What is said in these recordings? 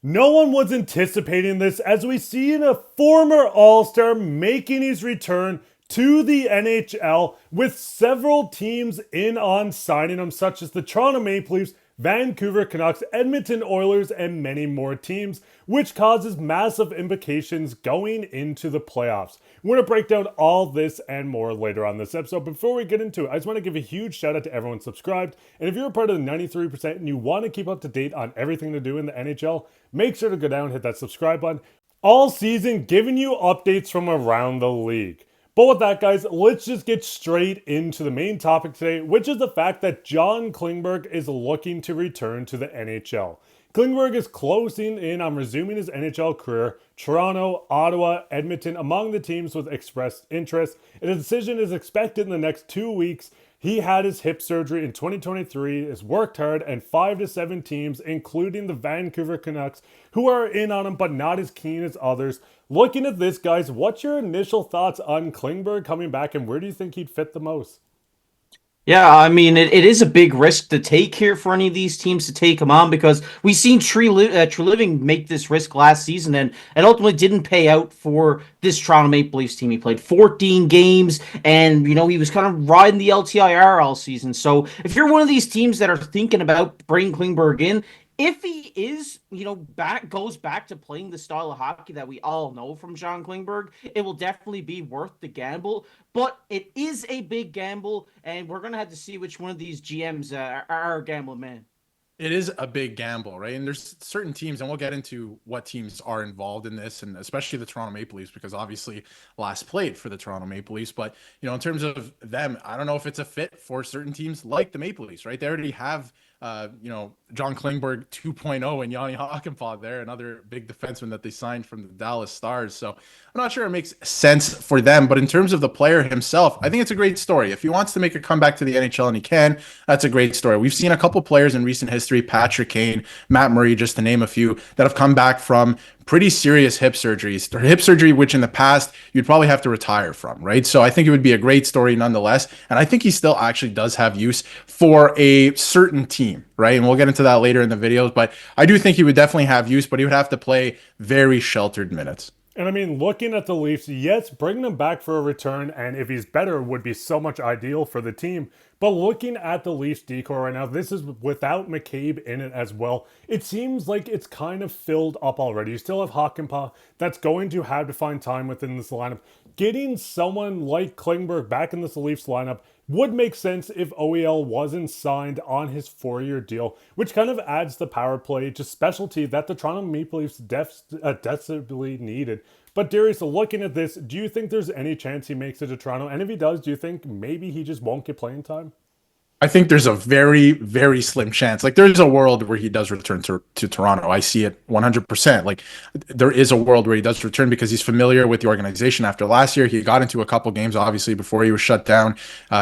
No one was anticipating this as we see a former All-Star making his return to the NHL with several teams in on signing him, such as the Toronto Maple Leafs, Vancouver Canucks, Edmonton Oilers, and many more teams, which causes massive implications going into the playoffs. We're going to break down all this and more later on this episode. Before we get into it, I just want to give a huge shout out to everyone subscribed. And if you're a part of the 93% and you want to keep up to date on everything to do in the NHL, make sure to go down and hit that subscribe button. All season giving you updates from around the league. But with that, guys, let's just get straight into the main topic today, which is the fact that John Klingberg is looking to return to the NHL. Klingberg is closing in on resuming his NHL career. Toronto, Ottawa, Edmonton among the teams with expressed interest, and a decision is expected in the next 2 weeks. He had his hip surgery in 2023, has worked hard, and 5 to 7 teams, including the Vancouver Canucks, who are in on him but not as keen as others. Looking at this, guys, what's your initial thoughts on Klingberg coming back, and where do you think he'd fit the most? Yeah, I mean, it is a big risk to take here for any of these teams to take him on because we've seen True Living make this risk last season and it ultimately didn't pay out for this Toronto Maple Leafs team. He played 14 games and, he was kind of riding the LTIR all season. So if you're one of these teams that are thinking about bringing Klingberg in, if he is, goes back to playing the style of hockey that we all know from John Klingberg, it will definitely be worth the gamble. But it is a big gamble, and we're gonna have to see which one of these GMs are a gambling man. It is a big gamble, right? And there's certain teams, and we'll get into what teams are involved in this, and especially the Toronto Maple Leafs, because obviously last played for the Toronto Maple Leafs. But in terms of them, I don't know if it's a fit for certain teams like the Maple Leafs, right? They already have John Klingberg 2.0 and Yanni Hakanpää there, another big defenseman that they signed from the Dallas Stars. So I'm not sure it makes sense for them. But in terms of the player himself, I think it's a great story. If he wants to make a comeback to the NHL and he can, that's a great story. We've seen a couple players in recent history, Patrick Kane, Matt Murray, just to name a few, that have come back from pretty serious hip surgeries, or hip surgery, which in the past you'd probably have to retire from, right? So I think it would be a great story nonetheless. And I think he still actually does have use for a certain team, right? And we'll get into that later in the videos, but I do think he would definitely have use, but he would have to play very sheltered minutes. And I mean, looking at the Leafs, yes, bringing him back for a return, and if he's better, would be so much ideal for the team. But looking at the Leafs decor right now, this is without McCabe in it as well. It seems like it's kind of filled up already. You still have Hakanpää that's going to have to find time within this lineup. Getting someone like Klingberg back in this Leafs lineup would make sense if OEL wasn't signed on his 4-year deal, which kind of adds the power play to specialty that the Toronto Maple Leafs desperately needed. But Darius, looking at this, do you think there's any chance he makes it to Toronto? And if he does, do you think maybe he just won't get playing time? I think there's a very, very slim chance. Like, there's a world where he does return to Toronto. I see it 100%. Like, there is a world where he does return because he's familiar with the organization. After last year, he got into a couple games, obviously, before he was shut down.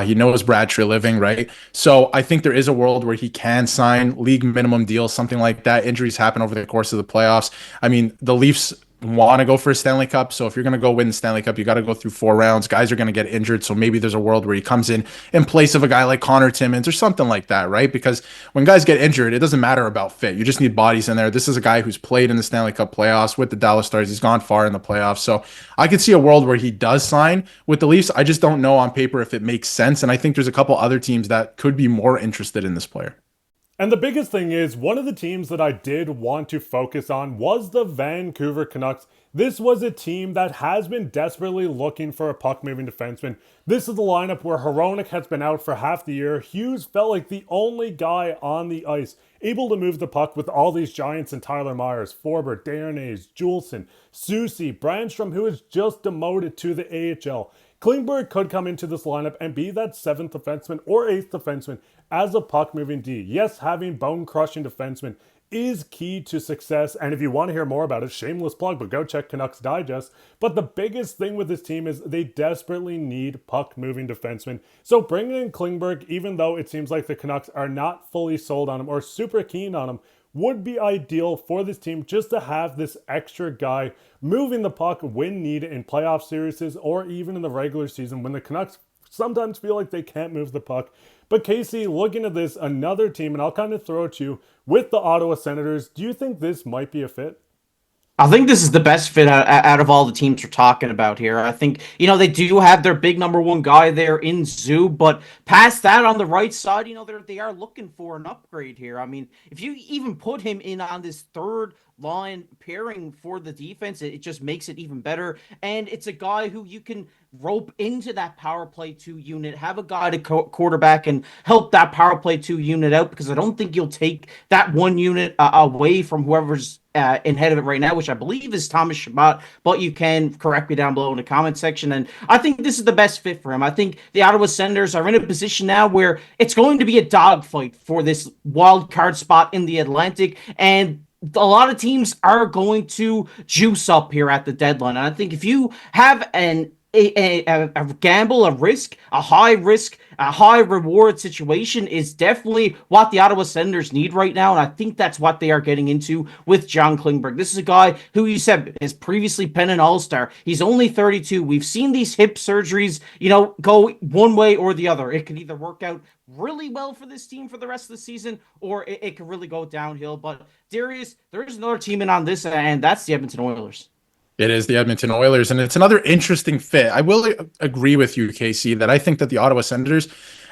He knows Brad Treliving, right? So I think there is a world where he can sign league minimum deals, something like that. Injuries happen over the course of the playoffs. I mean, the Leafs want to go for a Stanley Cup. So if you're going to go win the Stanley Cup, you got to go through 4 rounds. Guys are going to get injured. So maybe there's a world where he comes in place of a guy like Connor Timmins or something like that, right? Because when guys get injured, it doesn't matter about fit. You just need bodies in there. This is a guy who's played in the Stanley Cup playoffs with the Dallas Stars. He's gone far in the playoffs. So I could see a world where he does sign with the Leafs. I just don't know on paper if it makes sense. And I think there's a couple other teams that could be more interested in this player. And the biggest thing is, one of the teams that I did want to focus on was the Vancouver Canucks. This was a team that has been desperately looking for a puck-moving defenseman. This is the lineup where Hronek has been out for half the year. Hughes felt like the only guy on the ice able to move the puck with all these giants and Tyler Myers, Forbert, Darnayes, Juleson, Soucy, Brandstrom, who is just demoted to the AHL. Klingberg could come into this lineup and be that 7th defenseman or 8th defenseman as a puck-moving D. Yes, having bone-crushing defensemen is key to success, and if you want to hear more about it, shameless plug, but go check Canucks Digest. But the biggest thing with this team is they desperately need puck-moving defensemen. So bringing in Klingberg, even though it seems like the Canucks are not fully sold on him or super keen on him, would be ideal for this team just to have this extra guy moving the puck when needed in playoff series or even in the regular season when the Canucks sometimes feel like they can't move the puck. But Casey, looking at this, another team, and I'll kind of throw it to you, with the Ottawa Senators, do you think this might be a fit? I think this is the best fit out of all the teams we're talking about here. I think, they do have their big number one guy there in Zoo, but past that on the right side, they are looking for an upgrade here. I mean, if you even put him in on this third line pairing for the defense, it just makes it even better. And it's a guy who you can rope into that power play 2 unit, have a guy to quarterback and help that power play 2 unit out, because I don't think you'll take that 1 unit away from whoever's in head of it right now, which I believe is Thomas Chabot, but you can correct me down below in the comment section. And I think this is the best fit for him. I think the Ottawa Senators are in a position now where it's going to be a dogfight for this wild card spot in the Atlantic, and a lot of teams are going to juice up here at the deadline. And I think if you have a gamble, a risk, a high reward situation is definitely what the Ottawa Senators need right now. And I think that's what they are getting into with John Klingberg. This is a guy who you said has previously been an all-star. He's only 32. We've seen these hip surgeries, go one way or the other. It could either work out really well for this team for the rest of the season, or it could really go downhill. But Darius, there is another team in on this, and that's the Edmonton Oilers. It is the Edmonton Oilers, and it's another interesting fit. I will agree with you, Casey, that I think that the Ottawa Senators,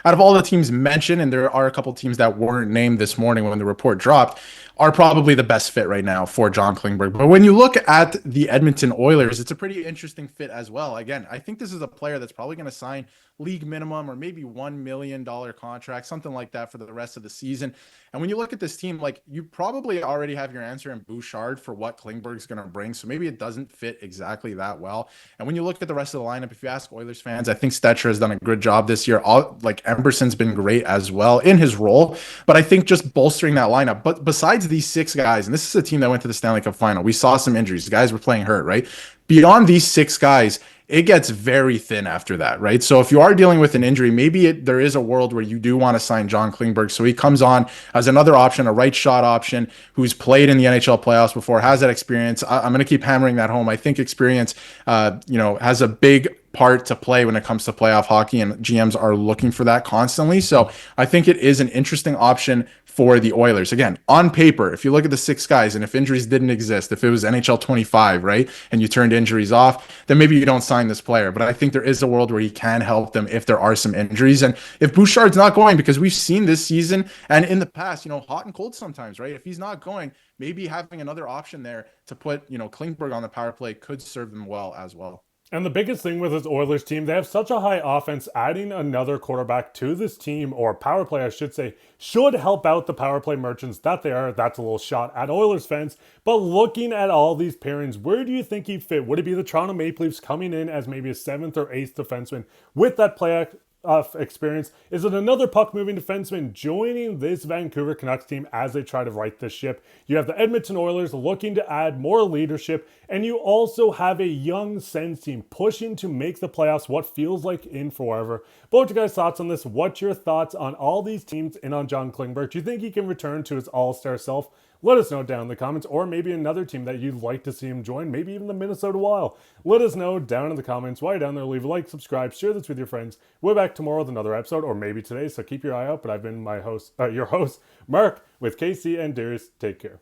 out of all the teams mentioned, and there are a couple teams that weren't named this morning when the report dropped, are probably the best fit right now for John Klingberg. But when you look at the Edmonton Oilers, it's a pretty interesting fit as well. Again, I think this is a player that's probably going to sign league minimum or maybe $1 million contract, something like that for the rest of the season. And when you look at this team, like, you probably already have your answer in Bouchard for what Klingberg's going to bring. So maybe it doesn't fit exactly that well. And when you look at the rest of the lineup, if you ask Oilers fans, I think Stetcher has done a good job this year. Emberson's been great as well in his role, but I think just bolstering that lineup. But besides these 6 guys, and this is a team that went to the Stanley Cup final, we saw some injuries. The guys were playing hurt, right? Beyond these 6 guys, it gets very thin after that, right? So if you are dealing with an injury, maybe there is a world where you do want to sign John Klingberg. So he comes on as another option, a right shot option, who's played in the NHL playoffs before, has that experience. I'm going to keep hammering that home. I think experience, has a big part to play when it comes to playoff hockey, and GMs are looking for that constantly. So I think it is an interesting option for the Oilers. Again, on paper, if you look at the 6 guys, and if injuries didn't exist, if it was NHL 25, right, and you turned injuries off, then maybe you don't sign this player. But I think there is a world where he can help them if there are some injuries. And if Bouchard's not going, because we've seen this season and in the past, hot and cold sometimes, right? If he's not going, maybe having another option there to put, Klingberg on the power play could serve them well as well. And the biggest thing with this Oilers team, they have such a high offense. Adding another quarterback to this team, or power play, I should say, should help out the power play merchants that they are. That's a little shot at Oilers fans. But looking at all these pairings, where do you think he'd fit? Would it be the Toronto Maple Leafs coming in as maybe a 7th or 8th defenseman with that play experience? Is it another puck-moving defenseman joining this Vancouver Canucks team as they try to right this ship? You have the Edmonton Oilers looking to add more leadership, and you also have a young Sens team pushing to make the playoffs, what feels like in forever. But what's your guys' thoughts on this? What's your thoughts on all these teams in on John Klingberg? Do you think he can return to his all-star self? Let us know down in the comments, or maybe another team that you'd like to see him join, maybe even the Minnesota Wild. Let us know down in the comments. While you're down there, leave a like, subscribe, share this with your friends. We're back tomorrow with another episode, or maybe today, so keep your eye out. But I've been your host, Mark, with Casey and Darius. Take care.